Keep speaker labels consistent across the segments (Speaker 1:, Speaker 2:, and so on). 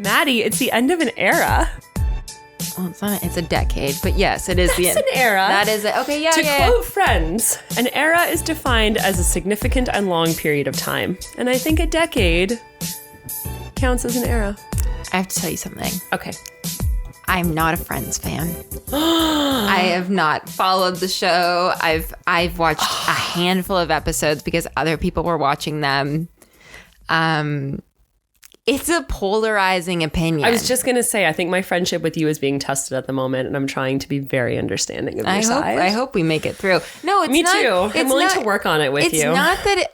Speaker 1: Maddie, it's the end of an era.
Speaker 2: Well, it's a decade, but yes, it is the end.
Speaker 1: It's an era.
Speaker 2: That is it. Okay, yeah,
Speaker 1: To quote Friends, an era is defined as a significant and long period of time. And I think a decade counts as an era.
Speaker 2: I have to tell you something.
Speaker 1: Okay.
Speaker 2: I'm not a Friends fan. I have not followed the show. I've watched a handful of episodes because other people were watching them. It's a polarizing opinion.
Speaker 1: I was just going to say, I think my friendship with you is being tested at the moment, and I'm trying to be very understanding of your side.
Speaker 2: I hope we make it through. No, it's
Speaker 1: Me
Speaker 2: not.
Speaker 1: too. I'm willing to work on it with you.
Speaker 2: It's not that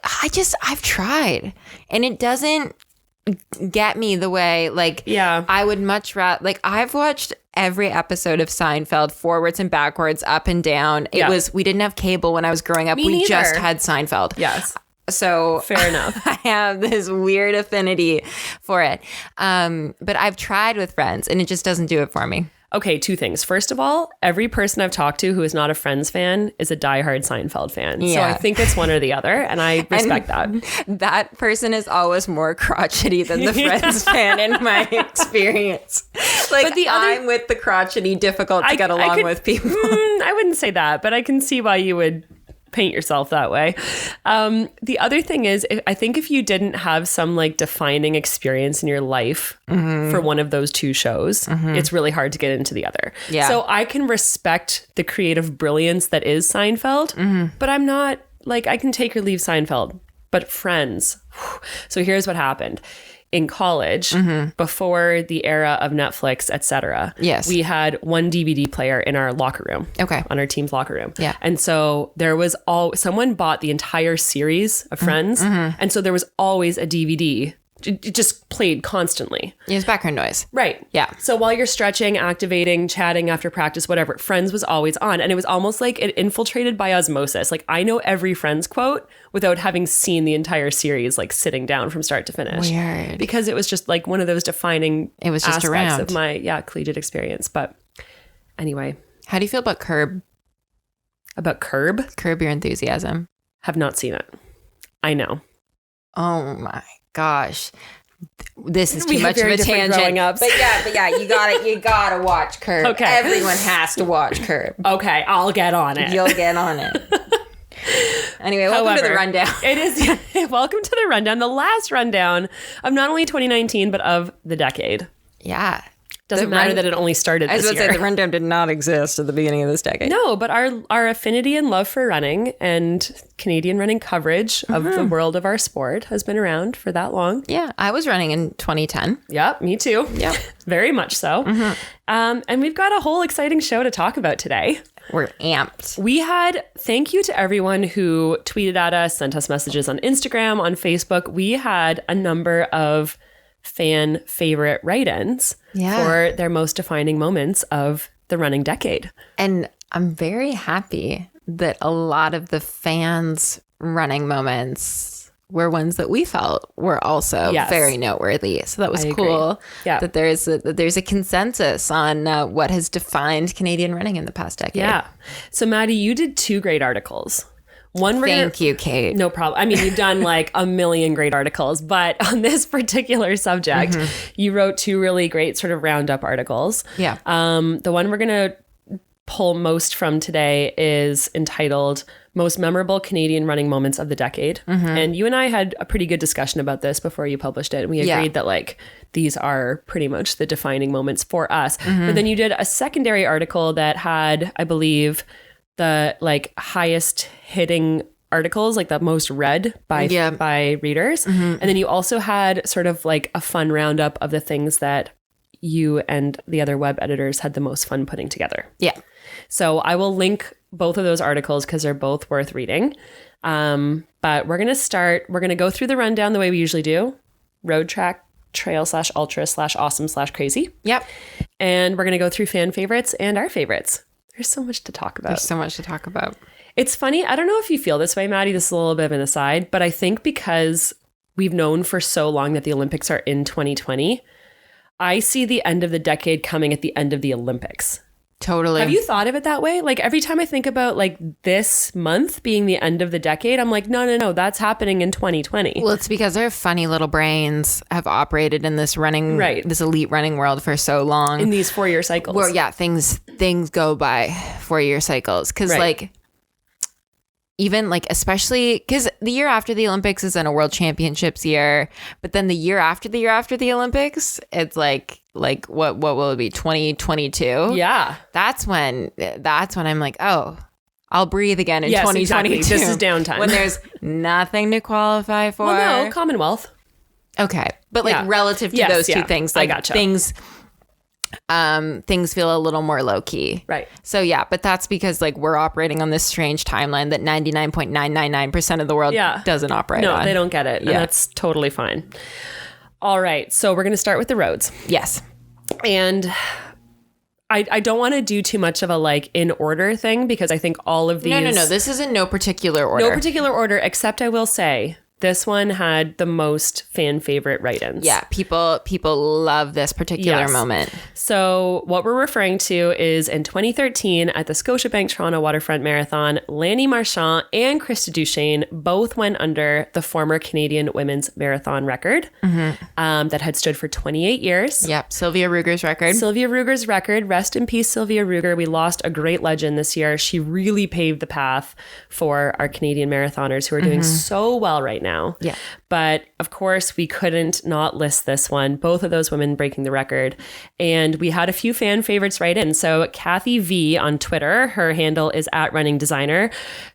Speaker 2: I've tried, and it doesn't get me the way, like,
Speaker 1: yeah.
Speaker 2: I would much rather, like, I've watched every episode of Seinfeld forwards and backwards, up and down. We didn't have cable when I was growing up. We just had Seinfeld.
Speaker 1: Yes.
Speaker 2: So
Speaker 1: fair enough.
Speaker 2: I have this weird affinity for it. But I've tried with Friends and it just doesn't do it for me.
Speaker 1: Okay, two things. First of all, every person I've talked to who is not a Friends fan is a diehard Seinfeld fan. Yeah. So I think it's one or the other, and I respect that.
Speaker 2: That person is always more crotchety than the Friends fan in my experience. Like, but I'm with the crotchety, difficult to get along with people.
Speaker 1: I wouldn't say that, but I can see why you would paint yourself that way. The other thing is, I think if you didn't have some like defining experience in your life for one of those two shows, it's really hard to get into the other. Yeah. So I can respect the creative brilliance that is Seinfeld, but I'm not like, I can take or leave Seinfeld, but Friends. So here's what happened. In college, before the era of Netflix, etc. Yes. We had one DVD player in our locker room. Okay. On our team's locker room. Yeah. And so there was someone bought the entire series of Friends. And so there was always a DVD. It just played constantly.
Speaker 2: It was background noise.
Speaker 1: Right. Yeah. So while you're stretching, activating, chatting after practice, whatever, Friends was always on. And it was almost like it infiltrated by osmosis. Like, I know every Friends quote without having seen the entire series, like sitting down from start to finish.
Speaker 2: Weird.
Speaker 1: Because it was just like one of those defining aspects of my collegiate experience. But anyway.
Speaker 2: How do you feel about Curb?
Speaker 1: About Curb?
Speaker 2: Curb Your Enthusiasm.
Speaker 1: Have not seen it. I know.
Speaker 2: Oh my gosh, this is too much of a tangent. But yeah, you gotta watch Curb. Okay, everyone has to watch Curb.
Speaker 1: Okay, I'll get on it.
Speaker 2: You'll get on it. Anyway, welcome to the rundown.
Speaker 1: It is. Welcome to the rundown. The last rundown of not only 2019 but of the decade.
Speaker 2: Yeah.
Speaker 1: Doesn't matter that it only started this year.
Speaker 2: I was going to say, the rundown did not exist at the beginning of this decade.
Speaker 1: No, but our affinity and love for running and Canadian running coverage of the world of our sport has been around for that long.
Speaker 2: Yeah, I was running in 2010.
Speaker 1: Yep, me too. Yep, very much so. And we've got a whole exciting show to talk about today.
Speaker 2: We're amped.
Speaker 1: Thank you to everyone who tweeted at us, sent us messages on Instagram, on Facebook. We had a number of fan favorite write-ins for their most defining moments of the running decade.
Speaker 2: And I'm very happy that a lot of the fans' running moments were ones that we felt were also very noteworthy. So that was cool that there's a consensus on what has defined Canadian running in the past decade.
Speaker 1: Yeah. So Maddie, you did 2 great articles.
Speaker 2: Thank you, Kate.
Speaker 1: No problem. I mean, you've done like a million great articles, but on this particular subject, you wrote 2 really great sort of roundup articles. Yeah. The one we're going to pull most from today is entitled Most Memorable Canadian Running Moments of the Decade. And you and I had a pretty good discussion about this before you published it. And we agreed that like these are pretty much the defining moments for us. But then you did a secondary article that had, I believe, the like highest hitting articles, like the most read by readers. And then you also had sort of like a fun roundup of the things that you and the other web editors had the most fun putting together. Yeah. So I will link both of those articles because they're both worth reading. But we're going to go through the rundown the way we usually do. Road, track, trail / ultra / awesome / crazy. Yep. And we're going to go through fan favorites and our favorites. There's so much to talk about. It's funny. I don't know if you feel this way, Maddie. This is a little bit of an aside, but I think because we've known for so long that the Olympics are in 2020, I see the end of the decade coming at the end of the Olympics.
Speaker 2: Totally.
Speaker 1: Have you thought of it that way? Like every time I think about like this month being the end of the decade, I'm like, no, that's happening in 2020.
Speaker 2: Well, it's because our funny little brains have operated in this running, this elite running world for so long.
Speaker 1: In these 4-year cycles.
Speaker 2: Well, yeah, things go by 4-year cycles. Because like, even like, especially because the year after the Olympics is in a World Championships year, but then the year after the Olympics, it's like what will it be, 2022?
Speaker 1: Yeah,
Speaker 2: that's when I'm like, oh, I'll breathe again in 2022. Exactly.
Speaker 1: This is downtime
Speaker 2: when there's nothing to qualify for.
Speaker 1: Well, no, Commonwealth.
Speaker 2: Okay, but like relative to those two things, like things feel a little more low key.
Speaker 1: Right.
Speaker 2: So yeah, but that's because like we're operating on this strange timeline that 99.999% of the world doesn't operate on.
Speaker 1: No, they don't get it. And that's totally fine. All right. So we're going to start with the roads.
Speaker 2: Yes.
Speaker 1: And I don't want to do too much of a like in order thing because I think all of these...
Speaker 2: No. This is in no particular order.
Speaker 1: No particular order, except I will say... This one had the most fan favorite write-ins.
Speaker 2: Yeah, people love this particular moment.
Speaker 1: So what we're referring to is in 2013 at the Scotiabank Toronto Waterfront Marathon, Lanni Marchant and Krista Duchene both went under the former Canadian women's marathon record that had stood for 28 years.
Speaker 2: Yep, Sylvia Ruger's record.
Speaker 1: Rest in peace, Sylvia Ruger. We lost a great legend this year. She really paved the path for our Canadian marathoners who are doing so well right now.
Speaker 2: Yeah.
Speaker 1: But of course, we couldn't not list this one. Both of those women breaking the record. And we had a few fan favorites right in. So Kathy V on Twitter, her handle is @runningdesigner,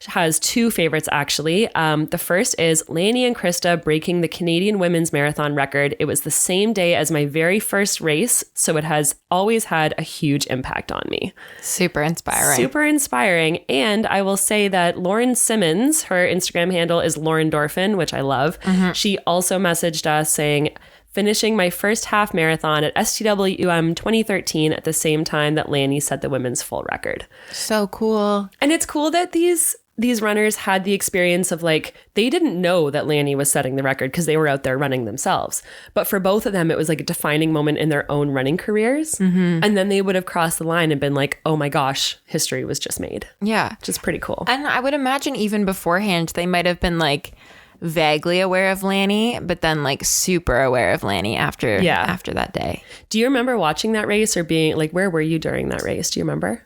Speaker 1: has 2 favorites actually. The first is Lanni and Krista breaking the Canadian women's marathon record. It was the same day as my very first race, so it has always had a huge impact on me.
Speaker 2: Super inspiring.
Speaker 1: And I will say that Lauren Simmons, her Instagram handle is Lauren Dorfin, which I love. She also messaged us saying, finishing my first half marathon at STWM 2013 at the same time that Lanni set the women's full record.
Speaker 2: So cool.
Speaker 1: And it's cool that these runners had the experience of like, they didn't know that Lanni was setting the record because they were out there running themselves. But for both of them, it was like a defining moment in their own running careers. And then they would have crossed the line and been like, oh my gosh, history was just made.
Speaker 2: Yeah.
Speaker 1: Which is pretty cool.
Speaker 2: And I would imagine even beforehand, they might have been like, vaguely aware of Lanni, but then like super aware of Lanni after that day.
Speaker 1: Do you remember watching that race or being like, where were you during that race? Do you remember?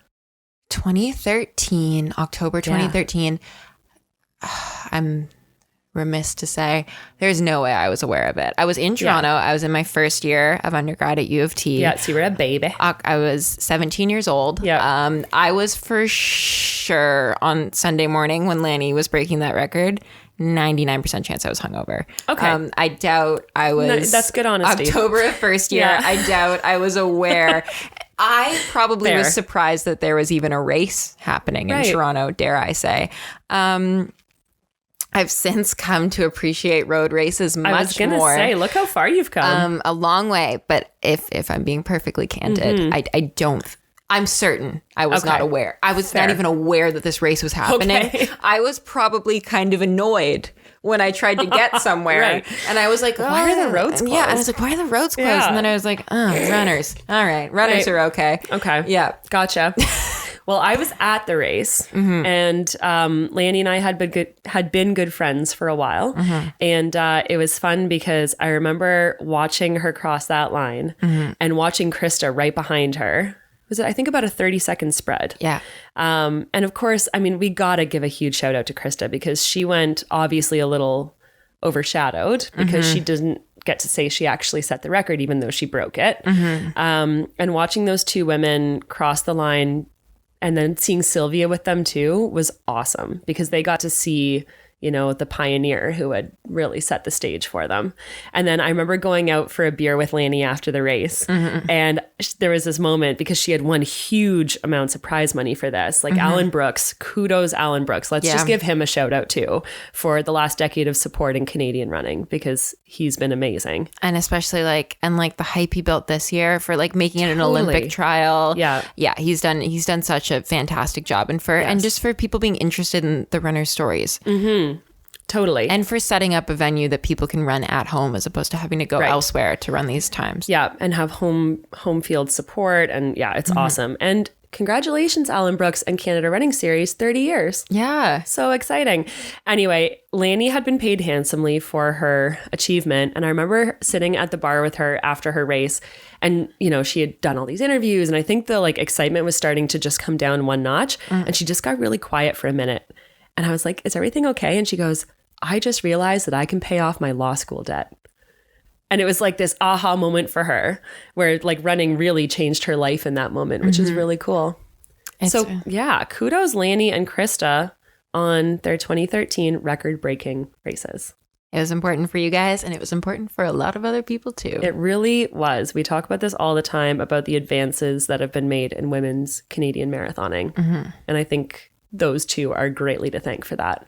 Speaker 2: 2013, October 2013. I'm remiss to say there's no way I was aware of it. I was in Toronto. I was in my first year of undergrad at U of T.
Speaker 1: Yeah, so you were a baby.
Speaker 2: I was 17 years old.
Speaker 1: Yeah.
Speaker 2: I was for sure on Sunday morning when Lanni was breaking that record. 99% chance I was hungover.
Speaker 1: Okay.
Speaker 2: I doubt I was.
Speaker 1: No, that's good honesty.
Speaker 2: October of first year. I doubt I was aware. I probably was surprised that there was even a race happening in Toronto, dare I say. I've since come to appreciate road races much more. I was going to
Speaker 1: say, look how far you've come.
Speaker 2: A long way. But if I'm being perfectly candid, I'm certain I was not aware. I was not even aware that this race was happening. Okay. I was probably kind of annoyed when I tried to get somewhere. And I was like,
Speaker 1: why are the roads closed?
Speaker 2: Yeah, and I was like, why are the roads closed? Yeah. And then I was like, runners. All right, runners are okay.
Speaker 1: Okay.
Speaker 2: Yeah.
Speaker 1: Gotcha. Well, I was at the race and Lanni and I had been good friends for a while. And it was fun because I remember watching her cross that line and watching Krista right behind her. Was it, I think, about a 30-second spread.
Speaker 2: Yeah.
Speaker 1: And of course, I mean, we got to give a huge shout out to Krista because she went obviously a little overshadowed because she didn't get to say she actually set the record, even though she broke it. And watching those two women cross the line and then seeing Sylvia with them too was awesome because they got to see, you know, the pioneer who had really set the stage for them. And then I remember going out for a beer with Lanni after the race. And there was this moment because she had won huge amounts of prize money for this. Like Alan Brooks, kudos Alan Brooks. Let's just give him a shout out too for the last decade of supporting Canadian running because he's been amazing.
Speaker 2: And especially the hype he built this year for like making it an Olympic trial.
Speaker 1: Yeah.
Speaker 2: Yeah. He's done such a fantastic job and just for people being interested in the runners' stories.
Speaker 1: Totally.
Speaker 2: And for setting up a venue that people can run at home as opposed to having to go elsewhere to run these times.
Speaker 1: Yeah. And have home field support. And yeah, it's awesome. And congratulations, Alan Brooks and Canada Running Series, 30 years.
Speaker 2: Yeah.
Speaker 1: So exciting. Anyway, Lanni had been paid handsomely for her achievement. And I remember sitting at the bar with her after her race. And, she had done all these interviews. And I think the excitement was starting to just come down one notch. And she just got really quiet for a minute. And I was like, is everything okay? And she goes, I just realized that I can pay off my law school debt. And it was like this aha moment for her where running really changed her life in that moment, which is really cool. Kudos Lanni and Krista on their 2013 record-breaking races.
Speaker 2: It was important for you guys, and it was important for a lot of other people too.
Speaker 1: It really was. We talk about this all the time about the advances that have been made in women's Canadian marathoning. And I think those two are greatly to thank for that.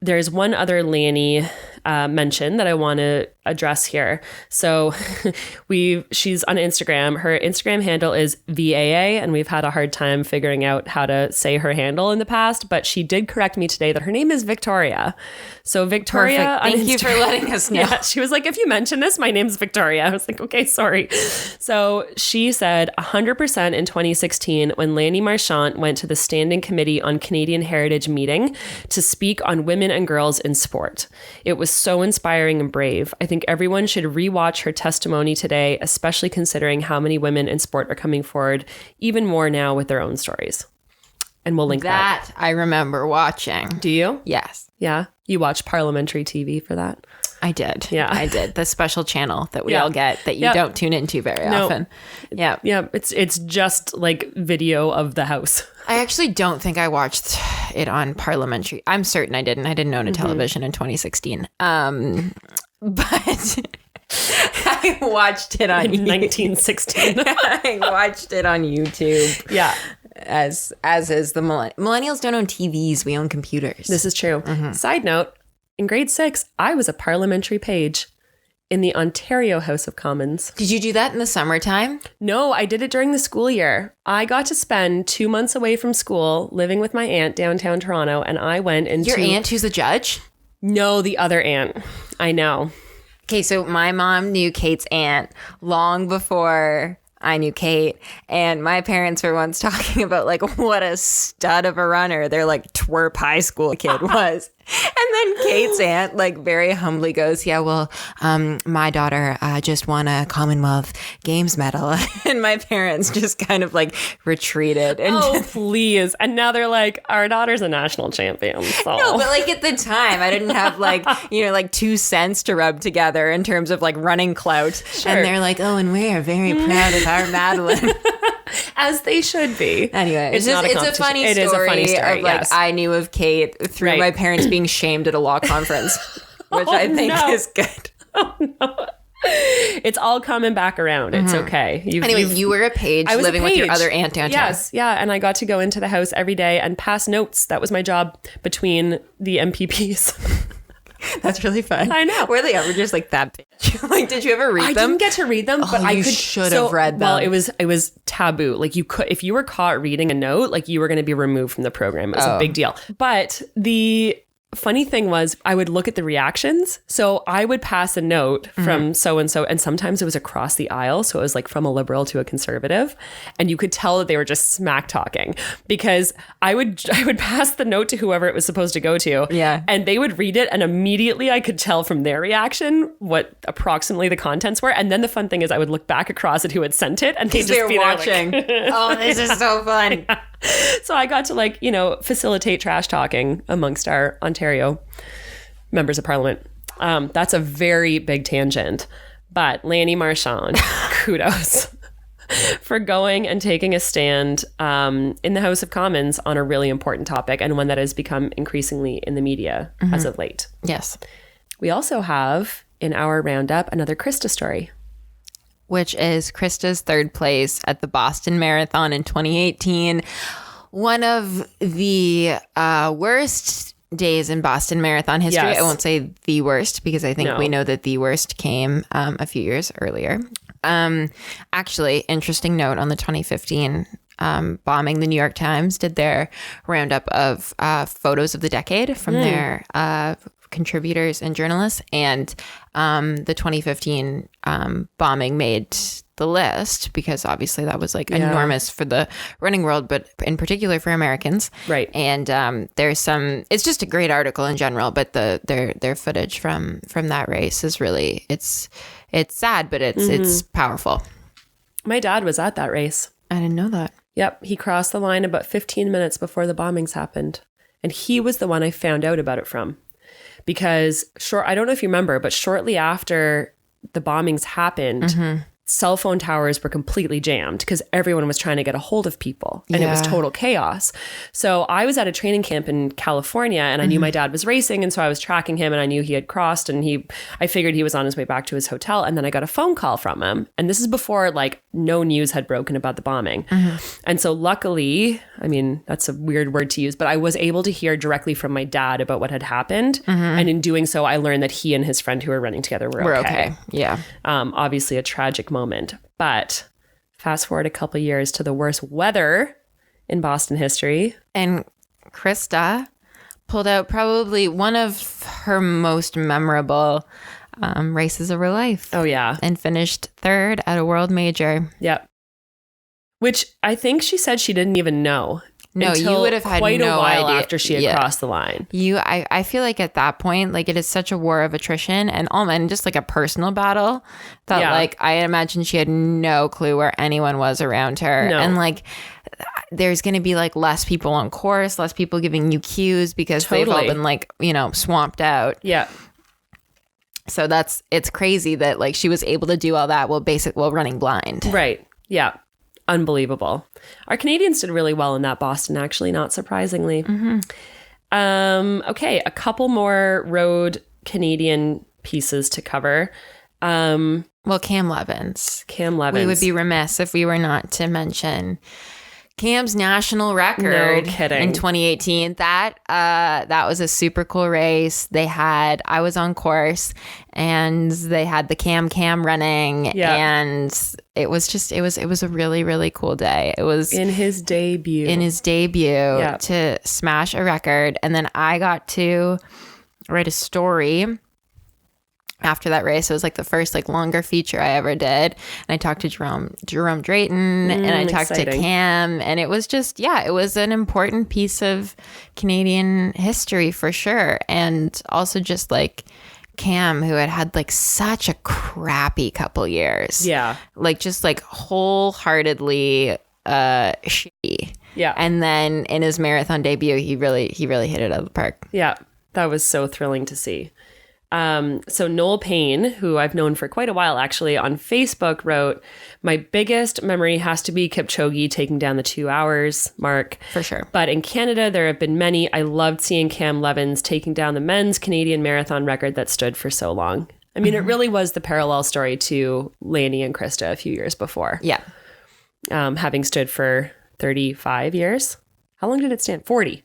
Speaker 1: There's one other Lanni mention that I want to address here. So she's on Instagram. Her Instagram handle is VAA, and we've had a hard time figuring out how to say her handle in the past, but she did correct me today that her name is Victoria. So Victoria,
Speaker 2: thank you for letting us know.
Speaker 1: Yeah, she was like, if you mention this, my name's Victoria. I was like, okay, sorry. So she said 100% in 2016 when Lanni Marchant went to the Standing Committee on Canadian Heritage meeting to speak on women and girls in sport. It was so inspiring and brave. I think everyone should rewatch her testimony today, especially considering how many women in sport are coming forward even more now with their own stories. And we'll link that.
Speaker 2: I remember watching.
Speaker 1: Do you?
Speaker 2: Yes.
Speaker 1: Yeah. You watch parliamentary TV for that?
Speaker 2: I did.
Speaker 1: Yeah.
Speaker 2: I did. The special channel that we all get that you don't tune into very often. Yeah.
Speaker 1: Yeah. It's just video of the House.
Speaker 2: I actually don't think I watched it on parliamentary. I'm certain I didn't. I didn't own a television in 2016. But I watched it on
Speaker 1: 1916.
Speaker 2: I watched it on YouTube.
Speaker 1: Yeah.
Speaker 2: As is the millennials don't own TVs. We own computers.
Speaker 1: This is true. Side note, in grade 6, I was a parliamentary page in the Ontario House of Commons.
Speaker 2: Did you do that in the summertime?
Speaker 1: No, I did it during the school year. I got to spend 2 months away from school living with my aunt downtown Toronto, and I went into...
Speaker 2: Your aunt who's a judge?
Speaker 1: No, the other aunt. I know.
Speaker 2: Okay, so my mom knew Kate's aunt long before I knew Kate, and my parents were once talking about what a stud of a runner their twerp high school kid was. And then Kate's aunt very humbly goes, yeah, well, my daughter just won a Commonwealth Games medal. And my parents just kind of retreated. And
Speaker 1: please. And now they're our daughter's a national champion. So.
Speaker 2: No, but at the time, I didn't have 2 cents to rub together in terms of running clout. Sure. And they're oh, and we are very proud of our Madeline.
Speaker 1: As they should be.
Speaker 2: Anyway, it's a funny story. It is a funny story. Of yes. I knew of Kate through my parents being shamed at a law conference, which I think is good.
Speaker 1: Oh no. It's all coming back around. It's okay.
Speaker 2: You were a page living with your other aunt downtown.
Speaker 1: Yes, yeah. And I got to go into the house every day and pass notes. That was my job between the MPPs.
Speaker 2: That's really fun.
Speaker 1: I know.
Speaker 2: Were they ever just that big? Did you ever read them?
Speaker 1: I didn't get to read them, but I
Speaker 2: should have read them.
Speaker 1: Well, it was taboo. You could, if you were caught reading a note, you were going to be removed from the program. It was a big deal. But the funny thing was I would look at the reactions. So I would pass a note from so-and-so, and sometimes it was across the aisle. So it was from a liberal to a conservative. And you could tell that they were just smack talking because I would pass the note to whoever it was supposed to go to.
Speaker 2: Yeah.
Speaker 1: And they would read it. And immediately I could tell from their reaction what approximately the contents were. And then the fun thing is I would look back across at who had sent it and they'd just be
Speaker 2: watching. Oh, this is so fun.
Speaker 1: Yeah. So I got to facilitate trash talking amongst our Ontario members of parliament. That's a very big tangent, but Lanni Marchant, kudos for going and taking a stand in the House of Commons on a really important topic and one that has become increasingly in the media as of late.
Speaker 2: Yes.
Speaker 1: We also have in our roundup another Krista story,
Speaker 2: which is Krista's 3rd place at the Boston Marathon in 2018. One of the worst days in Boston Marathon history. Yes. I won't say the worst because I think we know that the worst came a few years earlier. Actually, interesting note on the 2015 bombing, the New York Times did their roundup of photos of the decade from their contributors and journalists, and the 2015 bombing made the list, because obviously that was like enormous for the running world, but in particular for Americans.
Speaker 1: Right.
Speaker 2: And there's it's just a great article in general, but their footage from that race is really, it's sad, but it's powerful.
Speaker 1: My dad was at that race.
Speaker 2: I didn't know that.
Speaker 1: Yep. He crossed the line about 15 minutes before the bombings happened. And he was the one I found out about it from. Because I don't know if you remember, but shortly after the bombings happened, cell phone towers were completely jammed because everyone was trying to get a hold of people, and it was total chaos. So I was at a training camp in California, and I knew my dad was racing, and so I was tracking him, and I knew he had crossed, and I figured he was on his way back to his hotel, and then I got a phone call from him, and this is before like no news had broken about the bombing. And so luckily, I mean, that's a weird word to use, but I was able to hear directly from my dad about what had happened, and in doing so, I learned that he and his friend who were running together were okay.
Speaker 2: Yeah.
Speaker 1: Obviously a tragic moment, but fast forward a couple years to the worst weather in Boston history.
Speaker 2: And Krista pulled out probably one of her most memorable races of her life.
Speaker 1: Oh, yeah.
Speaker 2: And finished third at a world major.
Speaker 1: Yep. Which I think she said she didn't even know.
Speaker 2: No, you would have had
Speaker 1: quite
Speaker 2: no
Speaker 1: a while
Speaker 2: idea.
Speaker 1: After she had crossed the line.
Speaker 2: I feel like at that point, like it is such a war of attrition and just like a personal battle that like I imagine she had no clue where anyone was around her. No. And like there's going to be like less people on course, less people giving you cues because they've all been like, swamped out.
Speaker 1: Yeah.
Speaker 2: So it's crazy that like she was able to do all that while running blind.
Speaker 1: Right. Yeah. Unbelievable. Our Canadians did really well in that Boston, actually, not surprisingly. Okay, a couple more road Canadian pieces to cover.
Speaker 2: Well, Cam Levins. We would be remiss if we were not to mention Cam's national record in 2018. That was a super cool race. I was on course and they had the Cam running and it was a really, really cool day. It was
Speaker 1: in his debut
Speaker 2: to smash a record. And then I got to write a story after that race. It was like the first like longer feature I ever did. And I talked to Jerome Drayton and I talked to Cam, and it was just, it was an important piece of Canadian history for sure. And also just like Cam, who had like such a crappy couple years.
Speaker 1: Yeah.
Speaker 2: Like just like wholeheartly shitty.
Speaker 1: Yeah.
Speaker 2: And then in his marathon debut, he really hit it out of the park.
Speaker 1: Yeah. That was so thrilling to see. So Noel Payne, who I've known for quite a while actually, on Facebook wrote, "My biggest memory has to be Kipchoge taking down the 2 hours mark.
Speaker 2: For sure.
Speaker 1: But in Canada, there have been many. I loved seeing Cam Levins taking down the men's Canadian marathon record that stood for so long." I mean, it really was the parallel story to Lanni and Krista a few years before.
Speaker 2: Yeah.
Speaker 1: Having stood for 35 years. How long did it stand? 43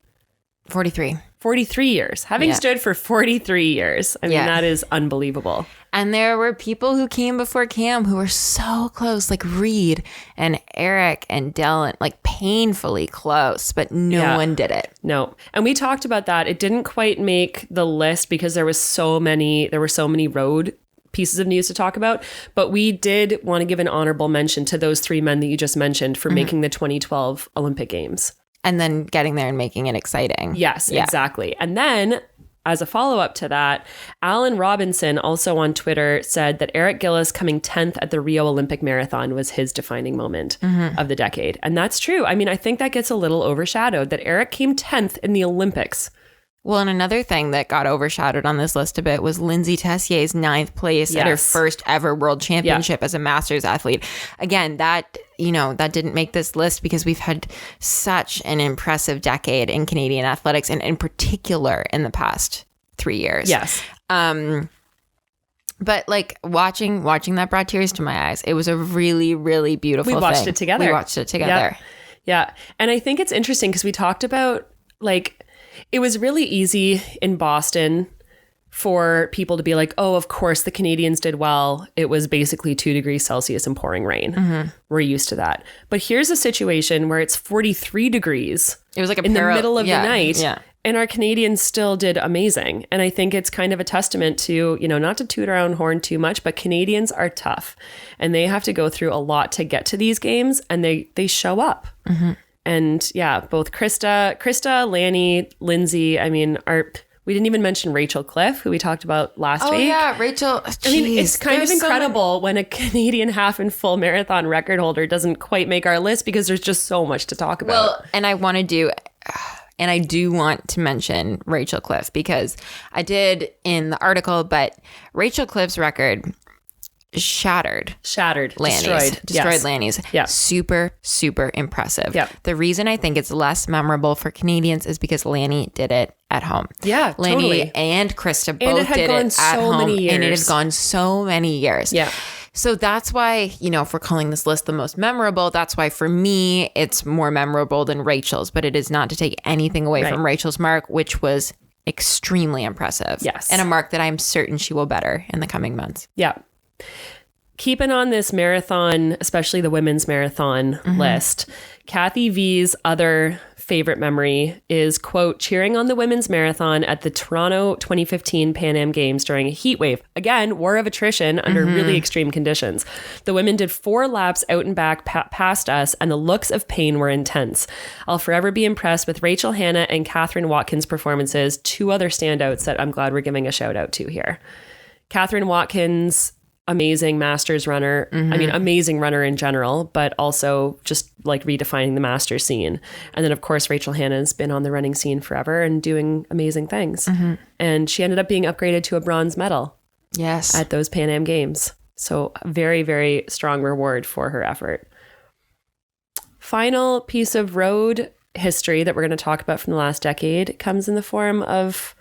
Speaker 1: years. Having stood for 43 years. I mean, that is unbelievable.
Speaker 2: And there were people who came before Cam who were so close, like Reid and Eric and Dylan, like painfully close, but no one did it.
Speaker 1: No. And we talked about that. It didn't quite make the list because there were so many road pieces of news to talk about. But we did want to give an honorable mention to those three men that you just mentioned for making the 2012 Olympic Games.
Speaker 2: And then getting there and making it exciting.
Speaker 1: Yes, exactly. And then, as a follow-up to that, Alan Robinson, also on Twitter, said that Eric Gillis coming 10th at the Rio Olympic Marathon was his defining moment of the decade. And that's true. I mean, I think that gets a little overshadowed, that Eric came 10th in the Olympics.
Speaker 2: Well, and another thing that got overshadowed on this list a bit was Lyndsay Tessier's 9th place at her first ever world championship as a masters athlete. Again, that didn't make this list because we've had such an impressive decade in Canadian athletics, and in particular in the past 3 years.
Speaker 1: Yes.
Speaker 2: But like watching that brought tears to my eyes. It was a really, really beautiful thing.
Speaker 1: We watched it together. Yeah. And I think it's interesting because we talked about like, it was really easy in Boston for people to be like, oh, of course, the Canadians did well. It was basically 2 degrees Celsius and pouring rain. We're used to that. But here's a situation where it's 43 degrees.
Speaker 2: It was like
Speaker 1: in the middle of the night.
Speaker 2: Yeah.
Speaker 1: And our Canadians still did amazing. And I think it's kind of a testament to, not to toot our own horn too much, but Canadians are tough and they have to go through a lot to get to these games, and they show up. Mm-hmm. And yeah, both Krista, Lanni, Lyndsay, we didn't even mention Rachel Cliff, who we talked about last week. Oh
Speaker 2: yeah, Rachel. Jeez,
Speaker 1: it's kind of incredible when a Canadian half and full marathon record holder doesn't quite make our list, because there's just so much to talk about.
Speaker 2: Well, and I do want to mention Rachel Cliff, because I did in the article, but Rachel Cliff's record shattered Lanni's, destroyed Lanni's. Yeah. Super, super impressive. Yeah. The reason I think it's less memorable for Canadians is because Lanni did it at home.
Speaker 1: Yeah,
Speaker 2: Lanni
Speaker 1: totally.
Speaker 2: And Krista both did it at home, and it has gone so many years.
Speaker 1: Yeah.
Speaker 2: So that's why, if we're calling this list the most memorable, that's why for me, it's more memorable than Rachel's, but it is not to take anything away from Rachel's mark, which was extremely impressive.
Speaker 1: Yes.
Speaker 2: And a mark that I'm certain she will better in the coming months.
Speaker 1: Yeah. Keeping on this marathon, especially the women's marathon list, Kathy V's other favorite memory is, quote, cheering on the women's marathon at the Toronto 2015 Pan Am Games during a heat wave. Again, war of attrition under really extreme conditions. The women did 4 laps out and back past us, and the looks of pain were intense. I'll forever be impressed with Rachel Hanna and Catherine Watkins' performances, 2 other standouts that I'm glad we're giving a shout out to here. Catherine Watkins, amazing masters runner. Amazing runner in general, but also just like redefining the master scene. And then of course, Rachel Hanna's been on the running scene forever and doing amazing things. And she ended up being upgraded to a bronze medal.
Speaker 2: Yes.
Speaker 1: At those Pan Am Games. So very, very strong reward for her effort. Final piece of road history that we're going to talk about from the last decade comes in the form of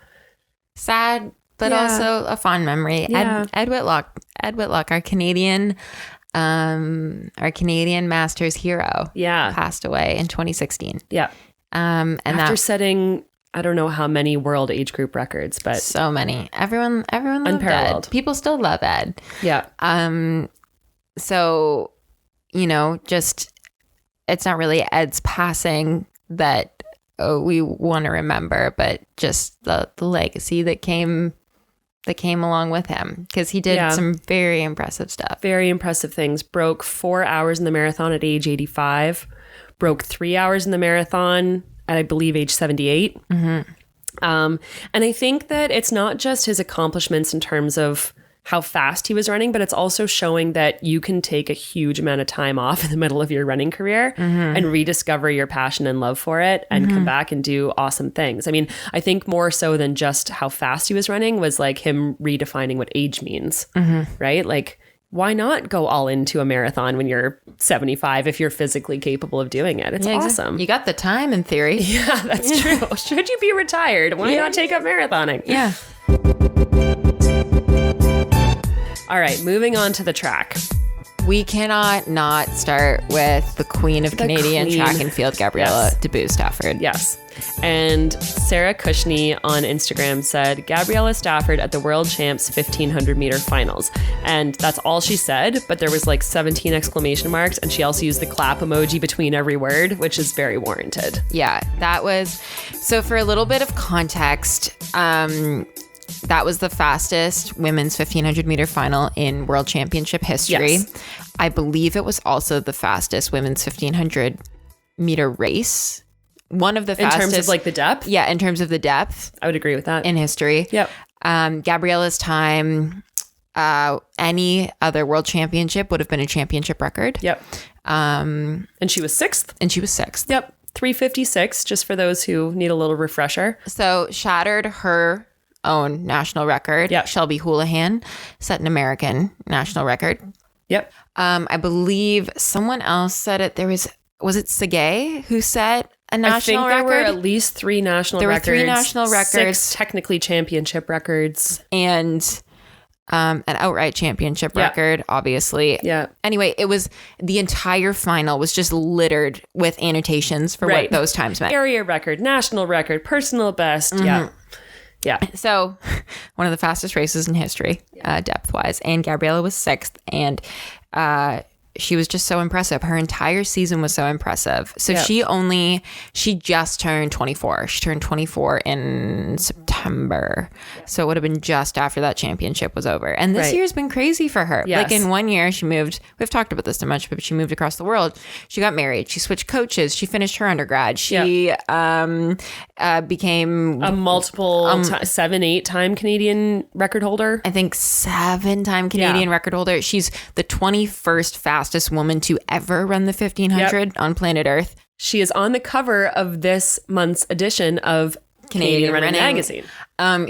Speaker 2: sad, but also a fond memory.
Speaker 1: Yeah.
Speaker 2: Ed Whitlock, our Canadian Masters hero, passed away in 2016.
Speaker 1: Yeah.
Speaker 2: And
Speaker 1: after setting, I don't know how many world age group records, but
Speaker 2: so many. Everyone loved
Speaker 1: unparalleled.
Speaker 2: Ed. People still love Ed.
Speaker 1: Yeah.
Speaker 2: So, just it's not really Ed's passing that we want to remember, but just the legacy that came along with him, because he did some very impressive stuff. Very
Speaker 1: impressive things. Broke 4 hours in the marathon at age 85. Broke 3 hours in the marathon at, I believe, age 78. And I think that it's not just his accomplishments in terms of how fast he was running, but it's also showing that you can take a huge amount of time off in the middle of your running career and rediscover your passion and love for it and come back and do awesome things. I mean, I think more so than just how fast he was running was like him redefining what age means, right? Like, why not go all into a marathon when you're 75 if you're physically capable of doing it? It's awesome.
Speaker 2: You got the time in theory.
Speaker 1: Yeah, that's true. Should you be retired? Why not take up marathoning?
Speaker 2: Yeah.
Speaker 1: All right, moving on to the track.
Speaker 2: We cannot not start with the queen of Canadian track and field, Gabriella Dubois-Stafford.
Speaker 1: Yes. And Sarah Cushney on Instagram said, Gabriella Stafford at the World Champs 1500 meter finals. And that's all she said, but there was like 17 exclamation marks. And she also used the clap emoji between every word, which is very warranted.
Speaker 2: Yeah, that was... So for a little bit of context... that was the fastest women's 1500 meter final in World Championship history. Yes. I believe it was also the fastest women's 1500 meter race. One of the fastest.
Speaker 1: In terms of like the depth?
Speaker 2: Yeah, in terms of the depth.
Speaker 1: I would agree with that.
Speaker 2: In history.
Speaker 1: Yep.
Speaker 2: Gabriella's time, any other world championship would have been a championship record.
Speaker 1: Yep. And she was sixth. Yep. 3:56, just for those who need a little refresher.
Speaker 2: So shattered her own national record.
Speaker 1: Yep.
Speaker 2: Shelby Houlihan set an American national record.
Speaker 1: Yep.
Speaker 2: I believe someone else said it. Was it Segay who set a national record?
Speaker 1: I think there were at least 3 national records.
Speaker 2: There were 3 national records.
Speaker 1: 6 technically championship records.
Speaker 2: And an outright championship record, obviously.
Speaker 1: Yeah.
Speaker 2: Anyway, it was the entire final was just littered with annotations for what those times meant.
Speaker 1: Area record, national record, personal best. Yeah. Yeah.
Speaker 2: So one of the fastest races in history, depth-wise. And Gabriella was 6th. And she was just so impressive. Her entire season was so impressive. So she just turned 24. She turned 24 in September. So it would have been just after that championship was over. And this year's been crazy for her.
Speaker 1: Yes.
Speaker 2: Like in 1 year, she moved, we've talked about this so much, but she moved across the world. She got married. She switched coaches. She finished her undergrad. She became
Speaker 1: a multiple 7-8-time Canadian record holder.
Speaker 2: I think 7-time Canadian record holder. She's the 21st fastest woman to ever run the 1500 on planet Earth.
Speaker 1: She is on the cover of this month's edition of Canadian Running Magazine.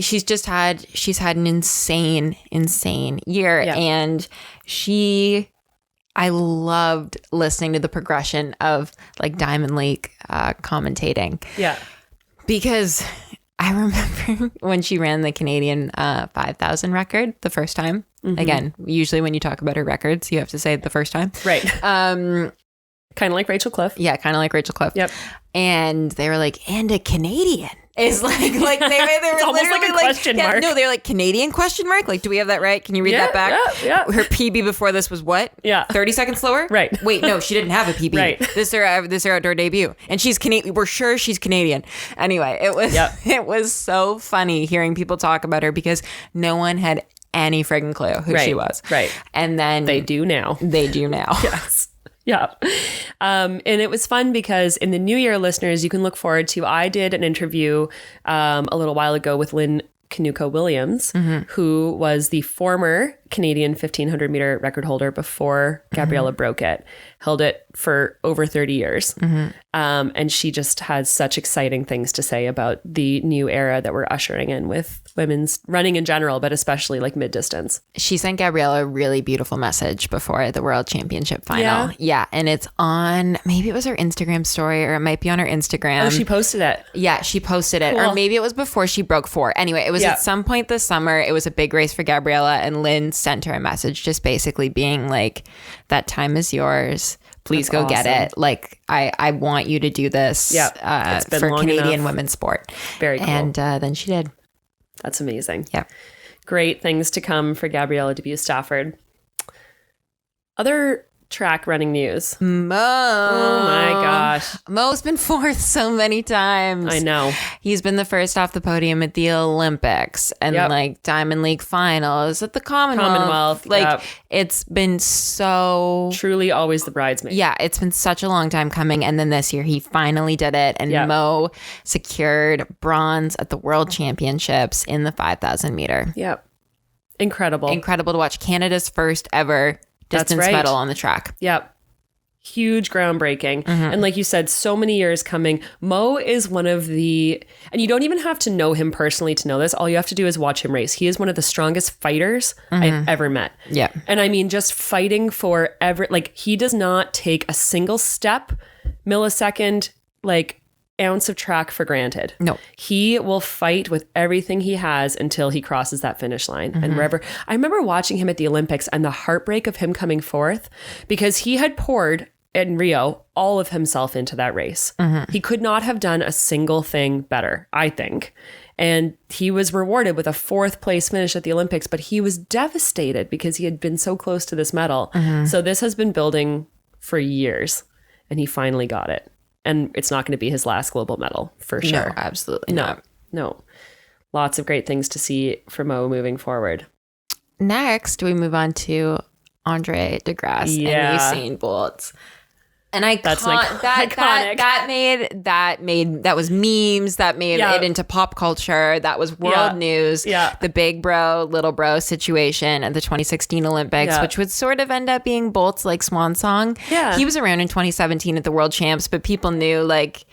Speaker 2: She's had an insane year. And I loved listening to the progression of like Diamond Lake commentating.
Speaker 1: Yeah.
Speaker 2: Because I remember when she ran the Canadian 5,000 record the first time. Mm-hmm. Again, usually when you talk about her records, you have to say it the first time.
Speaker 1: Right. Kind of like Rachel Cliff.
Speaker 2: Yeah, kind of like Rachel Cliff.
Speaker 1: Yep.
Speaker 2: And they were like, and a Canadian. Is like they were
Speaker 1: it's almost like a question mark.
Speaker 2: No, they're like Canadian question mark. Like, do we have that right? Can you read that back?
Speaker 1: Yeah.
Speaker 2: Her PB before this was what? 30 seconds slower.
Speaker 1: Right.
Speaker 2: Wait, no, she didn't have a PB.
Speaker 1: Right.
Speaker 2: This is her outdoor debut, and she's Canadian. We're sure she's Canadian. Anyway, it was so funny hearing people talk about her because no one had any friggin' clue who she was.
Speaker 1: Right.
Speaker 2: And then
Speaker 1: they do now.
Speaker 2: Yes.
Speaker 1: Yeah. And it was fun because in the new year, listeners, you can look forward to, I did an interview a little while ago with Lynn Kanuka-Williams, who was the former Canadian 1500 meter record holder before Gabriella broke it, held it for over 30 years. And she just has such exciting things to say about the new era that we're ushering in with women's running in general, but especially like mid-distance.
Speaker 2: She sent Gabriella a really beautiful message before the World Championship final. Yeah. And it's on, maybe it was her Instagram story or it might be on her Instagram.
Speaker 1: Oh, she posted it.
Speaker 2: Yeah, she posted it. Cool. Or maybe it was before she broke 4. Anyway, it was at some point this summer. It was a big race for Gabriella, and Lynn sent her a message just basically being like, that time is yours. Please go get it. Like, I want you to do this for Canadian women's sport.
Speaker 1: Very cool.
Speaker 2: And then she did.
Speaker 1: That's amazing.
Speaker 2: Yeah.
Speaker 1: Great things to come for Gabriella Dubuque-Stafford. Other track running news.
Speaker 2: Mo.
Speaker 1: Oh my gosh.
Speaker 2: Mo's been fourth so many times.
Speaker 1: I know.
Speaker 2: He's been the first off the podium at the Olympics and like Diamond League finals at the Commonwealth. Like it's been so...
Speaker 1: Truly always the bridesmaid.
Speaker 2: Yeah, it's been such a long time coming. And then this year he finally did it. And Mo secured bronze at the World Championships in the 5,000 meter.
Speaker 1: Yep. Incredible.
Speaker 2: Incredible to watch. Canada's first ever distance medal on the track.
Speaker 1: Yep. Huge groundbreaking. And like you said, so many years coming. Mo is one of the, and you don't even have to know him personally to know this. All you have to do is watch him race. He is one of the strongest fighters I've ever met.
Speaker 2: Yeah.
Speaker 1: And I mean, just fighting for like he does not take a single step, millisecond, like ounce of track for granted.
Speaker 2: No.
Speaker 1: He will fight with everything he has until he crosses that finish line. And wherever, I remember watching him at the Olympics and the heartbreak of him coming fourth because he had poured in Rio all of himself into that race. He could not have done a single thing better, I think. And he was rewarded with a 4th place finish at the Olympics, but he was devastated because he had been so close to this medal. So this has been building for years and he finally got it. And it's not going to be his last global medal, for sure.
Speaker 2: No, absolutely not.
Speaker 1: No. Lots of great things to see for Mo moving forward.
Speaker 2: Next, we move on to Andre DeGrasse and Usain Bolt. And that was memes, that made it into pop culture, that was world news. The big bro, little bro situation at the 2016 Olympics, which would sort of end up being Bolt's like swan song. He was around in 2017 at the World Champs, but people knew like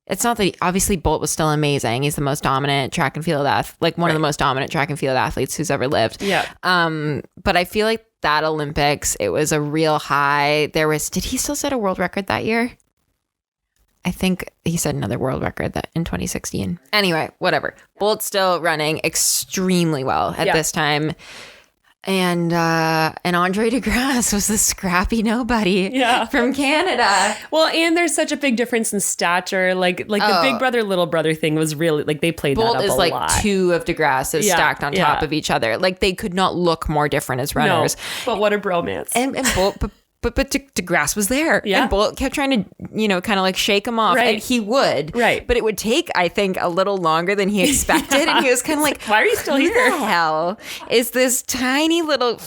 Speaker 2: it's not that obviously Bolt was still amazing. He's the most dominant track and field athlete, like one of the most dominant track and field athletes who's ever lived. But I feel like that Olympics, it was a real high. Did he still set a world record that year? I think he set another world record that in 2016. Anyway, whatever. Bolt's still running extremely well at this time. And Andre DeGrasse was the scrappy nobody from Canada.
Speaker 1: Well, and there's such a big difference in stature. Like the big brother, little brother thing was really like they played
Speaker 2: Bolt
Speaker 1: that up
Speaker 2: is
Speaker 1: a
Speaker 2: like
Speaker 1: lot.
Speaker 2: 2 of DeGrasse's stacked on top of each other. Like they could not look more different as runners.
Speaker 1: No, but what a bromance.
Speaker 2: And Bolt, But DeGrasse was there.
Speaker 1: Yeah.
Speaker 2: And Bullock kept trying to, kind of like shake him off.
Speaker 1: Right.
Speaker 2: And he would.
Speaker 1: Right.
Speaker 2: But it would take, I think, a little longer than he expected. And he was kind of like,
Speaker 1: why are you still here?
Speaker 2: Who the hell is this tiny little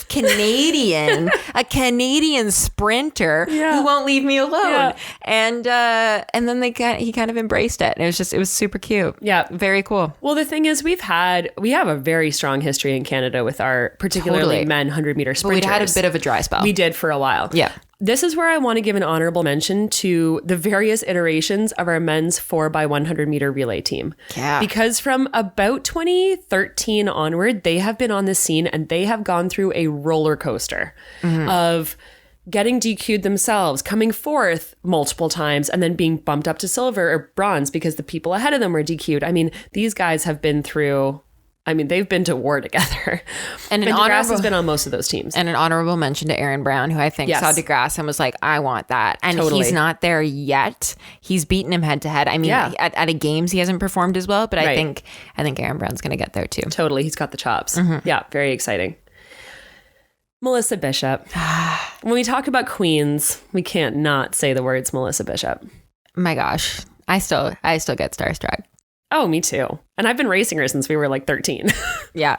Speaker 2: Canadian, a Canadian sprinter who won't leave me alone? Yeah. And then he kind of embraced it. And it was super cute.
Speaker 1: Yeah.
Speaker 2: Very cool.
Speaker 1: Well, the thing is, we have a very strong history in Canada with our particularly men 100-meter sprinters.
Speaker 2: But we'd had a bit of a dry spell.
Speaker 1: We did for a while.
Speaker 2: Yeah.
Speaker 1: This is where I want to give an honorable mention to the various iterations of our men's 4x100-meter relay team.
Speaker 2: Yeah.
Speaker 1: Because from about 2013 onward, they have been on the scene and they have gone through a roller coaster of getting DQ'd themselves, coming fourth multiple times, and then being bumped up to silver or bronze because the people ahead of them were DQ'd. I mean, these guys have been through... they've been to war together. And DeGrasse has been on most of those teams.
Speaker 2: And an honorable mention to Aaron Brown, who I think saw DeGrasse and was like, I want that. And he's not there yet. He's beaten him head to head. At a games, he hasn't performed as well, but I think Aaron Brown's going to get there too.
Speaker 1: Totally. He's got the chops. Yeah. Very exciting. Melissa Bishop. When we talk about queens, we can't not say the words Melissa Bishop.
Speaker 2: My gosh. I still get starstruck.
Speaker 1: Oh, me too. And I've been racing her since we were like 13.
Speaker 2: Yeah.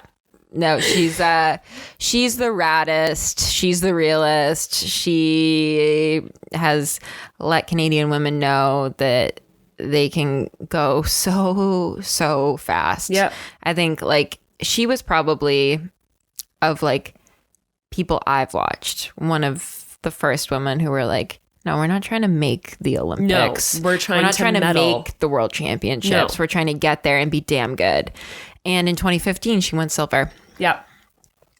Speaker 2: No, she's the raddest. She's the realest. She has let Canadian women know that they can go so fast.
Speaker 1: Yeah.
Speaker 2: I think like she was probably of like people I've watched, one of the first women who were like, no, we're not trying to make the Olympics.
Speaker 1: No, we're not trying to
Speaker 2: make the World Championships. No. We're trying to get there and be damn good. And in 2015, she won silver.
Speaker 1: Yeah.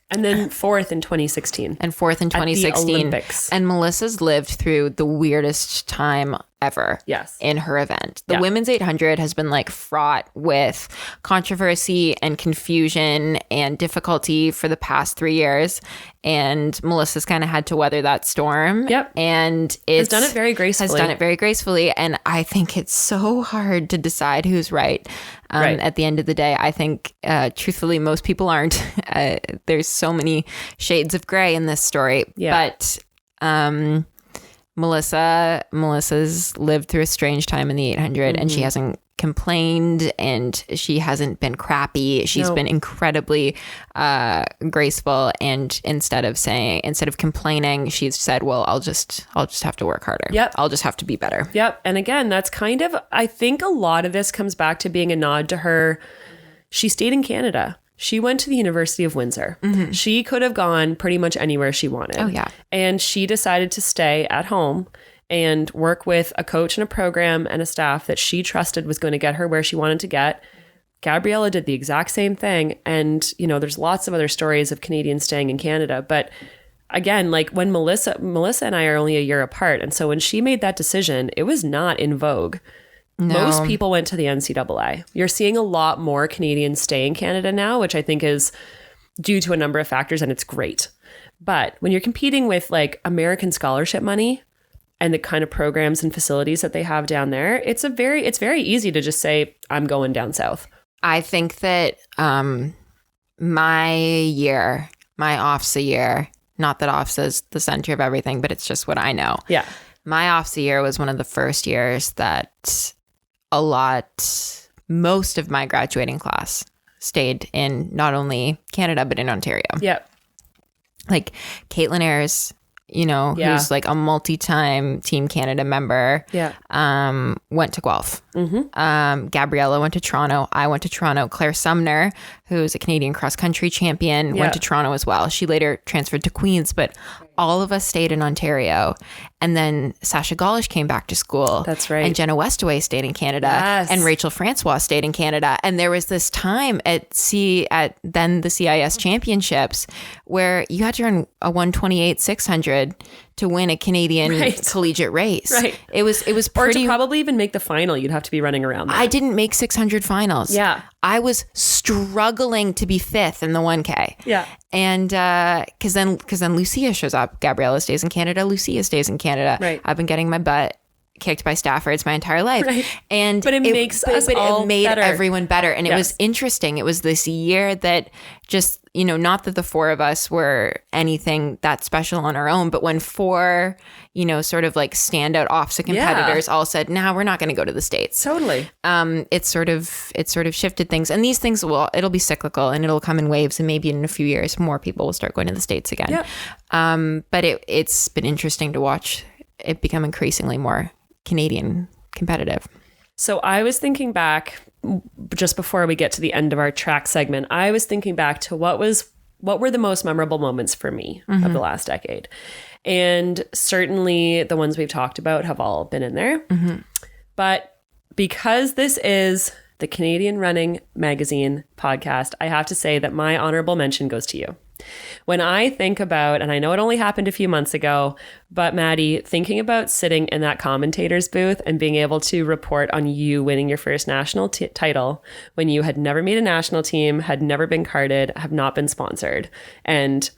Speaker 1: And then fourth in 2016.
Speaker 2: And fourth in 2016.
Speaker 1: At the Olympics.
Speaker 2: And Melissa's lived through the weirdest time ever.
Speaker 1: Yes.
Speaker 2: In her event. The women's 800 has been like fraught with controversy and confusion and difficulty for the past 3 years. And Melissa's kind of had to weather that storm.
Speaker 1: Yep.
Speaker 2: And
Speaker 1: has done it very gracefully.
Speaker 2: And I think it's so hard to decide who's right. At the end of the day, I think, truthfully, most people aren't. There's so many shades of gray in this story.
Speaker 1: Yeah.
Speaker 2: But Melissa's lived through a strange time in the 800 and she hasn't complained and she hasn't been crappy. She's been incredibly graceful, and instead of complaining, she's said, well, I'll just have to work harder.
Speaker 1: Yep.
Speaker 2: I'll just have to be better.
Speaker 1: Yep. And again, that's kind of, I think a lot of this comes back to being a nod to her. She stayed in Canada. She went to the University of Windsor. Mm-hmm. She could have gone pretty much anywhere she wanted.
Speaker 2: Oh, yeah.
Speaker 1: And she decided to stay at home and work with a coach and a program and a staff that she trusted was going to get her where she wanted to get. Gabriella did the exact same thing. And, there's lots of other stories of Canadians staying in Canada. But again, like when Melissa and I are only a year apart. And so when she made that decision, it was not in vogue. No. Most people went to the NCAA. You're seeing a lot more Canadians stay in Canada now, which I think is due to a number of factors, and it's great. But when you're competing with like American scholarship money and the kind of programs and facilities that they have down there, it's very easy to just say, I'm going down south.
Speaker 2: I think that my OFSA year, not that OFSA is the center of everything, but it's just what I know.
Speaker 1: Yeah.
Speaker 2: My OFSA year was one of the first years that most of my graduating class stayed in not only Canada, but in Ontario.
Speaker 1: Yeah.
Speaker 2: Like Caitlin Ayers, who's like a multi-time Team Canada member, went to Guelph. Mm-hmm. Gabriella went to Toronto. I went to Toronto. Claire Sumner, who's a Canadian cross-country champion, went to Toronto as well. She later transferred to Queens, but all of us stayed in Ontario. And then Sasha Golish came back to school.
Speaker 1: That's right.
Speaker 2: And Jenna Westaway stayed in Canada.
Speaker 1: Yes.
Speaker 2: And Rachel Francois stayed in Canada. And there was this time at then the CIS championships where you had to run a 1:28.600 to win a Canadian collegiate race.
Speaker 1: Right.
Speaker 2: It was pretty.
Speaker 1: Or to probably even make the final, you'd have to be running around that.
Speaker 2: I didn't make 600 finals.
Speaker 1: Yeah.
Speaker 2: I was struggling to be fifth in the 1K.
Speaker 1: Yeah.
Speaker 2: And because then Lucia shows up. Gabriella stays in Canada. Lucia stays in Canada.
Speaker 1: Right.
Speaker 2: I've been getting my butt kicked by Staffords my entire life.
Speaker 1: Right.
Speaker 2: But it made
Speaker 1: better.
Speaker 2: everyone better. And it was interesting. It was this year that just, not that the four of us were anything that special on our own, but when four, sort of like standout opposite competitors all said, now we're not going to go to the States.
Speaker 1: Totally.
Speaker 2: It sort of shifted things. And these things it'll be cyclical and it'll come in waves. And maybe in a few years, more people will start going to the States again.
Speaker 1: Yep.
Speaker 2: But it's been interesting to watch it become increasingly more Canadian competitive.
Speaker 1: So I was thinking back just before we get to the end of our track segment, I was thinking back to what were the most memorable moments for me of the last decade. And certainly the ones we've talked about have all been in there. But because this is the Canadian Running Magazine podcast, I have to say that my honorable mention goes to you. When I think about, and I know it only happened a few months ago, but Maddie, thinking about sitting in that commentator's booth and being able to report on you winning your first national title when you had never made a national team, had never been carded, have not been sponsored. And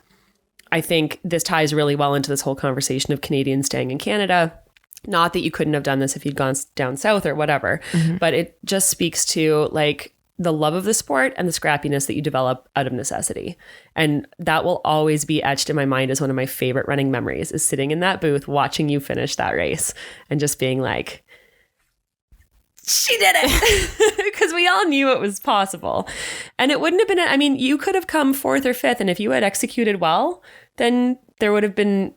Speaker 1: I think this ties really well into this whole conversation of Canadians staying in Canada. Not that you couldn't have done this if you'd gone down south or whatever, but it just speaks to like the love of the sport and the scrappiness that you develop out of necessity. And that will always be etched in my mind as one of my favorite running memories, is sitting in that booth, watching you finish that race and just being like, she did it, because we all knew it was possible. And it wouldn't have been, you could have come fourth or fifth. And if you had executed well, then there would have been,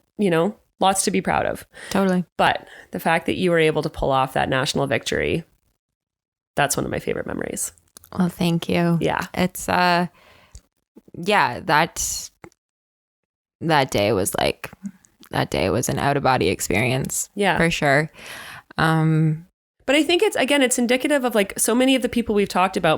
Speaker 1: lots to be proud of.
Speaker 2: Totally.
Speaker 1: But the fact that you were able to pull off that national victory, that's one of my favorite memories.
Speaker 2: Well, thank you.
Speaker 1: Yeah.
Speaker 2: It's, that day was an out of body experience.
Speaker 1: Yeah.
Speaker 2: For sure.
Speaker 1: But I think it's indicative of like so many of the people we've talked about,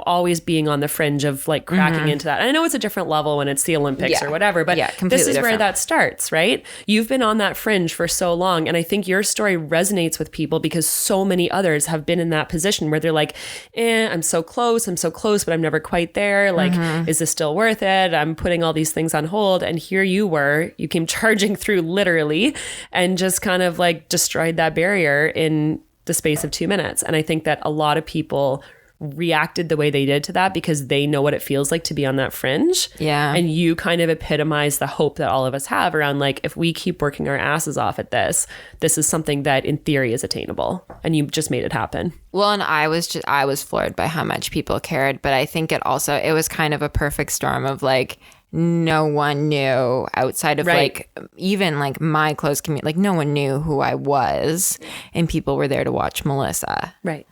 Speaker 1: always being on the fringe of like cracking into that. And I know it's a different level when it's the Olympics or whatever, but this is where that starts, right? You've been on that fringe for so long. And I think your story resonates with people because so many others have been in that position where they're like, I'm so close, but I'm never quite there. Like, is this still worth it? I'm putting all these things on hold. And here you came charging through literally and just kind of like destroyed that barrier in the space of 2 minutes. And I think that a lot of people reacted the way they did to that because they know what it feels like to be on that fringe.
Speaker 2: Yeah.
Speaker 1: And you kind of epitomize the hope that all of us have around like, if we keep working our asses off at this is something that in theory is attainable. And you just made it happen.
Speaker 2: Well, and I was floored by how much people cared, but I think it was kind of a perfect storm of like, no one knew outside of like even like my close community, like no one knew who I was, and people were there to watch Melissa.
Speaker 1: Right.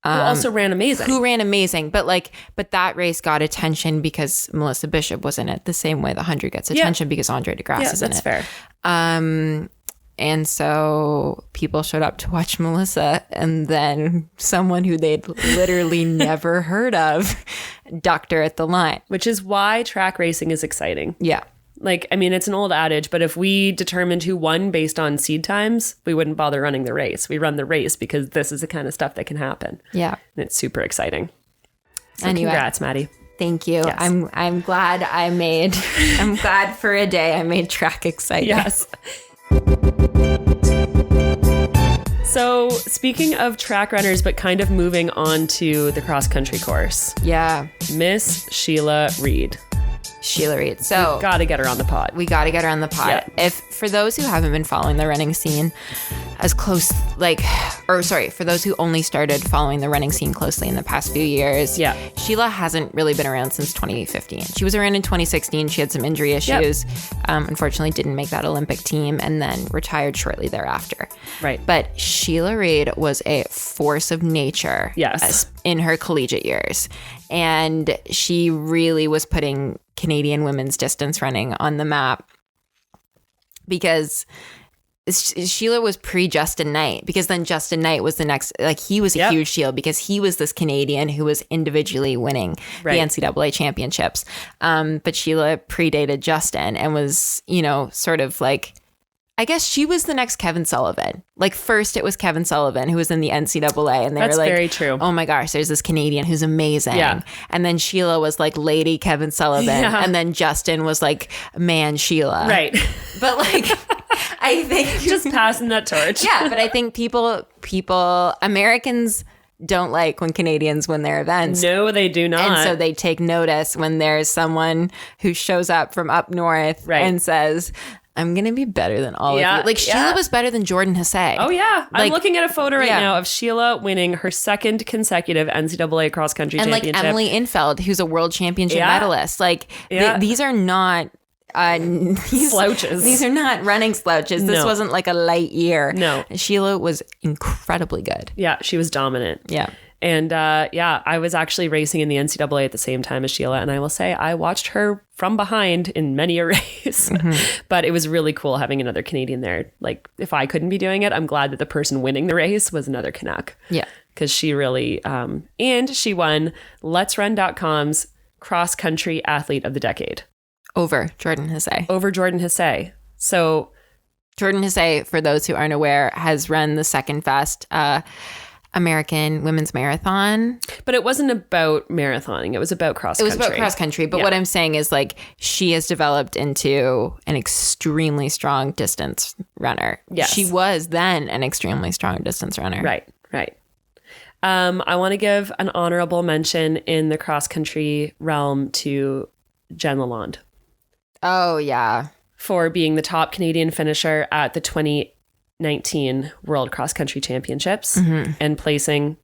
Speaker 1: Who also ran amazing. But that race got attention because Melissa Bishop was in it the same way the 100 gets attention because Andre DeGrasse is in it. Yeah, that's fair.
Speaker 2: And so people showed up to watch Melissa, and then someone who they'd literally never heard of ducked her at the line.
Speaker 1: Which is why track racing is exciting.
Speaker 2: Yeah.
Speaker 1: Like, it's an old adage, but if we determined who won based on seed times, we wouldn't bother running the race. We run the race because this is the kind of stuff that can happen.
Speaker 2: Yeah.
Speaker 1: And it's super exciting. So
Speaker 2: anyway,
Speaker 1: congrats, Maddie.
Speaker 2: Thank you.
Speaker 1: Yes.
Speaker 2: I'm glad I'm glad for a day I made track exciting.
Speaker 1: Yes. So speaking of track runners, but kind of moving on to the cross country course.
Speaker 2: Yeah.
Speaker 1: Miss Sheila Reid. So we got to get her on the pod.
Speaker 2: Yeah. If for those who haven't been following the running scene as close, for those who only started following the running scene closely in the past few years, Sheila hasn't really been around since 2015. She was around in 2016. She had some injury issues. Unfortunately, didn't make that Olympic team and then retired shortly thereafter.
Speaker 1: Right.
Speaker 2: But Sheila Reid was a force of nature in her collegiate years. And she really was putting Canadian women's distance running on the map because Sheila was pre-Justin Knight, because then Justin Knight was the next, like he was a huge deal because he was this Canadian who was individually winning the NCAA championships. But Sheila predated Justin and was, sort of like, I guess she was the next Kevin Sullivan. Like first it was Kevin Sullivan who was in the NCAA and they were like, very true. Oh my gosh, there's this Canadian who's amazing. Yeah. And then Sheila was like Lady Kevin Sullivan. Yeah. And then Justin was like man Sheila.
Speaker 1: Right.
Speaker 2: But like I think
Speaker 1: just passing that torch.
Speaker 2: Yeah, but I think Americans don't like when Canadians win their events.
Speaker 1: No, they do not.
Speaker 2: And so they take notice when there's someone who shows up from up north and says, I'm going to be better than all of you. Like Sheila was better than Jordan Hussey.
Speaker 1: Oh, yeah. I'm looking at a photo right now of Sheila winning her second consecutive NCAA cross-country championship.
Speaker 2: And like Emily Infeld, who's a world championship medalist. Like these are not...
Speaker 1: slouches.
Speaker 2: These are not running slouches. This wasn't like a light year.
Speaker 1: No.
Speaker 2: Sheila was incredibly good.
Speaker 1: Yeah, she was dominant.
Speaker 2: Yeah.
Speaker 1: And I was actually racing in the NCAA at the same time as Sheila. And I will say I watched her from behind in many a race. But it was really cool having another Canadian there. Like, if I couldn't be doing it, I'm glad that the person winning the race was another Canuck.
Speaker 2: Yeah.
Speaker 1: Because she really, and she won LetsRun.com's cross-country athlete of the decade.
Speaker 2: Over Jordan Hussey.
Speaker 1: So
Speaker 2: Jordan Hussey, for those who aren't aware, has run the second fast American women's marathon.
Speaker 1: But it wasn't about marathoning. It was about cross country.
Speaker 2: It was about cross country. But what I'm saying is, like, she has developed into an extremely strong distance runner.
Speaker 1: Yes.
Speaker 2: She was then an extremely strong distance runner.
Speaker 1: Right. I want to give an honorable mention in the cross country realm to Gen Lalonde.
Speaker 2: Oh, yeah.
Speaker 1: For being the top Canadian finisher at the 2019 World Cross Country Championships and placing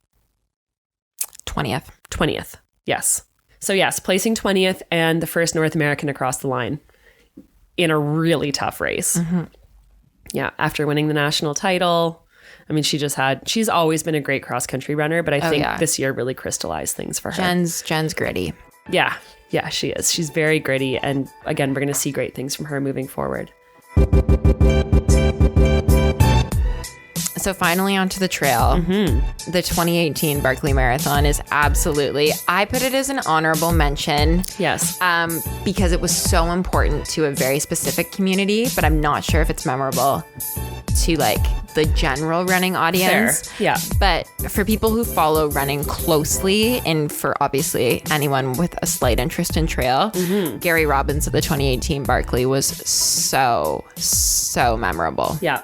Speaker 2: 20th.
Speaker 1: Yes. So yes, placing 20th and the first North American across the line in a really tough race. Yeah. After winning the national title. I mean, she's always been a great cross country runner, but I think this year really crystallized things for her.
Speaker 2: Jen's gritty.
Speaker 1: Yeah. Yeah, she is. She's very gritty. And again, we're going to see great things from her moving forward.
Speaker 2: So finally onto the trail. The 2018 Barkley Marathon is absolutely, I put it as an honorable mention.
Speaker 1: Yes.
Speaker 2: Because it was so important to a very specific community, but I'm not sure if it's memorable to like the general running audience.
Speaker 1: Fair. Yeah.
Speaker 2: But for people who follow running closely, and for obviously anyone with a slight interest in trail, Gary Robbins of the 2018 Barkley was so memorable.
Speaker 1: Yeah.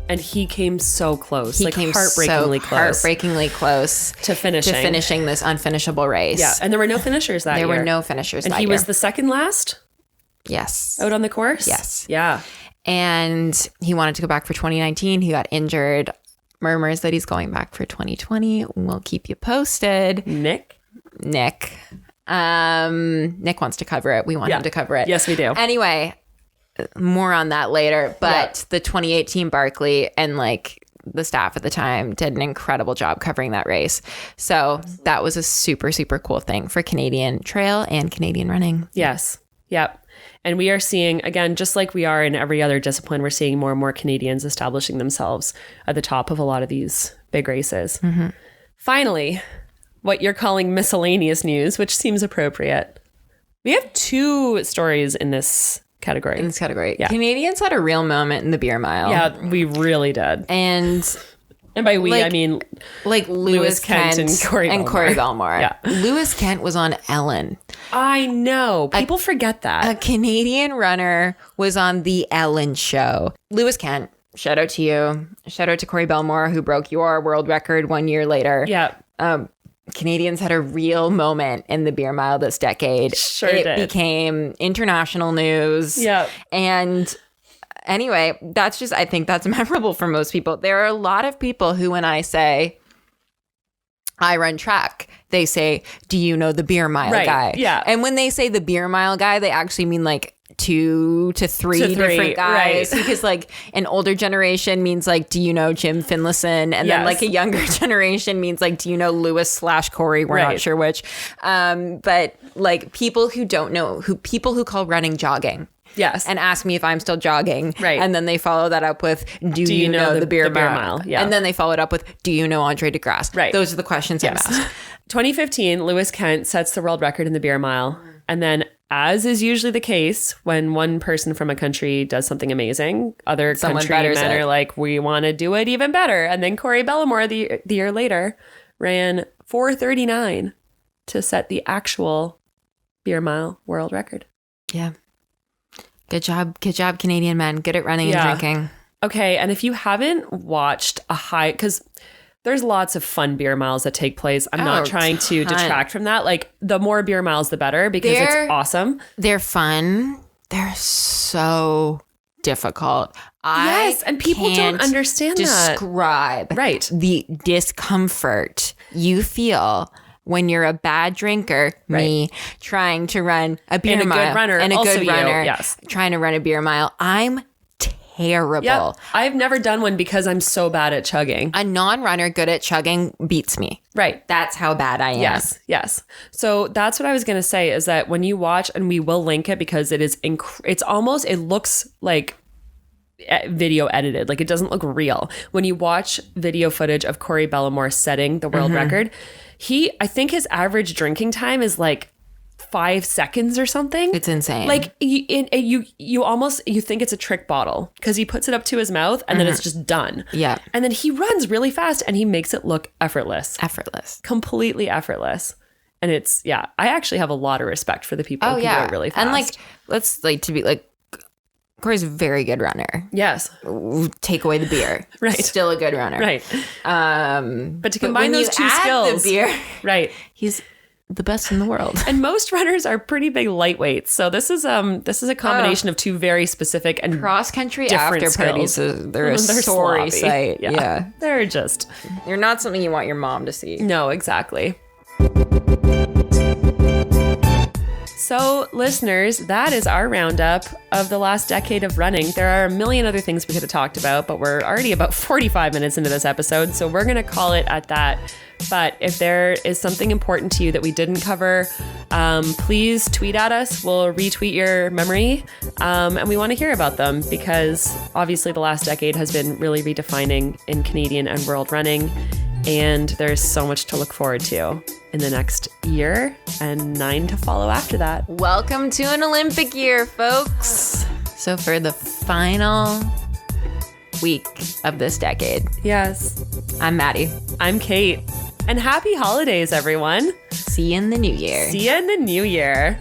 Speaker 1: And he came so close.
Speaker 2: He came heartbreakingly close
Speaker 1: to finishing
Speaker 2: this unfinishable race.
Speaker 1: Yeah. And there were no finishers that year.
Speaker 2: There were no finishers that year.
Speaker 1: And he was the second last?
Speaker 2: Yes.
Speaker 1: Out on the course?
Speaker 2: Yes.
Speaker 1: Yeah. And
Speaker 2: he wanted to go back for 2019. He got injured. Murmurs that he's going back for 2020. We'll keep you posted.
Speaker 1: Nick
Speaker 2: wants to cover it. We want him to cover it.
Speaker 1: Yes, we do.
Speaker 2: Anyway, more on that later. But the 2018 Barkley and like the staff at the time did an incredible job covering that race. So that was a super, super cool thing for Canadian trail and Canadian running.
Speaker 1: Yes. Yep. And we are seeing, again, just like we are in every other discipline, we're seeing more and more Canadians establishing themselves at the top of a lot of these big races. Finally, what you're calling miscellaneous news, which seems appropriate. We have two stories in this category.
Speaker 2: Yeah. Canadians had a real moment in the beer mile.
Speaker 1: Yeah, we really did.
Speaker 2: And
Speaker 1: by we, I mean
Speaker 2: like Lewis Kent and Corey Bellemore.
Speaker 1: Yeah.
Speaker 2: Lewis Kent was on Ellen.
Speaker 1: I know. People forget that.
Speaker 2: A Canadian runner was on the Ellen show. Lewis Kent, shout out to you. Shout out to Corey Bellemore, who broke your world record 1 year later.
Speaker 1: Yeah.
Speaker 2: Canadians had a real moment in the beer mile this decade. It became international news.
Speaker 1: Yeah.
Speaker 2: And anyway, I think that's memorable for most people. There are a lot of people who, when I say I run track, they say, do you know the beer mile guy?
Speaker 1: Yeah.
Speaker 2: And when they say the beer mile guy, they actually mean like 2 to 3 different guys.
Speaker 1: Right.
Speaker 2: Because like an older generation means like, do you know Jim Finlayson? And then like a younger generation means like, do you know Lewis/Corey? We're not sure which. But like people who don't know, people who call running jogging.
Speaker 1: Yes.
Speaker 2: And ask me if I'm still jogging.
Speaker 1: Right.
Speaker 2: And then they follow that up with, do you know the beer mile?
Speaker 1: Yeah.
Speaker 2: And then they follow it up with, do you know Andre DeGrasse?
Speaker 1: Right.
Speaker 2: Those are the questions I'm asked.
Speaker 1: 2015, Lewis Kent sets the world record in the beer mile. And then, as is usually the case, when one person from a country does something amazing, other countrymen are like, we want to do it even better. And then Corey Bellemore, the year later, ran 4:39 to set the actual beer mile world record.
Speaker 2: Yeah. Good job, Canadian men. Good at running and drinking.
Speaker 1: Okay, and if you haven't watched because there's lots of fun beer miles that take place. I'm not trying to detract from that. Like, the more beer miles, the better, because it's awesome.
Speaker 2: They're fun. They're so difficult.
Speaker 1: Yes, and people don't understand
Speaker 2: describe the discomfort you feel when you're a bad drinker, me, trying to run a beer mile. And a good runner, trying to run a beer mile. I'm terrible. Yep.
Speaker 1: I've never done one because I'm so bad at chugging.
Speaker 2: A non-runner good at chugging beats me.
Speaker 1: Right.
Speaker 2: That's how bad I am.
Speaker 1: Yes. So that's what I was going to say, is that when you watch, and we will link it because it is, it looks like video edited. Like, it doesn't look real. When you watch video footage of Corey Bellamore setting the world record, I think his average drinking time is like 5 seconds or something.
Speaker 2: It's insane.
Speaker 1: Like, you think it's a trick bottle because he puts it up to his mouth and then it's just done.
Speaker 2: Yeah.
Speaker 1: And then he runs really fast and he makes it look effortless. Completely effortless. And it's, I actually have a lot of respect for the people who do it really fast.
Speaker 2: And Corey's a very good runner.
Speaker 1: Yes.
Speaker 2: Take away the beer.
Speaker 1: Right.
Speaker 2: Still a good runner.
Speaker 1: Right. But to combine those two skills.
Speaker 2: The beer,
Speaker 1: right.
Speaker 2: He's the best in the world.
Speaker 1: And most runners are pretty big lightweights. So this is a combination of two very specific and
Speaker 2: cross country after parties. They're a sorry sight. Yeah.
Speaker 1: They're
Speaker 2: not something you want your mom to see.
Speaker 1: No, exactly. So, listeners, that is our roundup of the last decade of running. There are a million other things we could have talked about, but we're already about 45 minutes into this episode, so we're going to call it at that. But if there is something important to you that we didn't cover, please tweet at us. We'll retweet your memory, and we want to hear about them because obviously the last decade has been really redefining in Canadian and world running, and there's so much to look forward to in the next year and 9 to follow after that.
Speaker 2: Welcome to an Olympic year, folks. So for the final week of this decade.
Speaker 1: Yes.
Speaker 2: I'm Maddie.
Speaker 1: I'm Kate. And happy holidays, everyone.
Speaker 2: See you in the new year.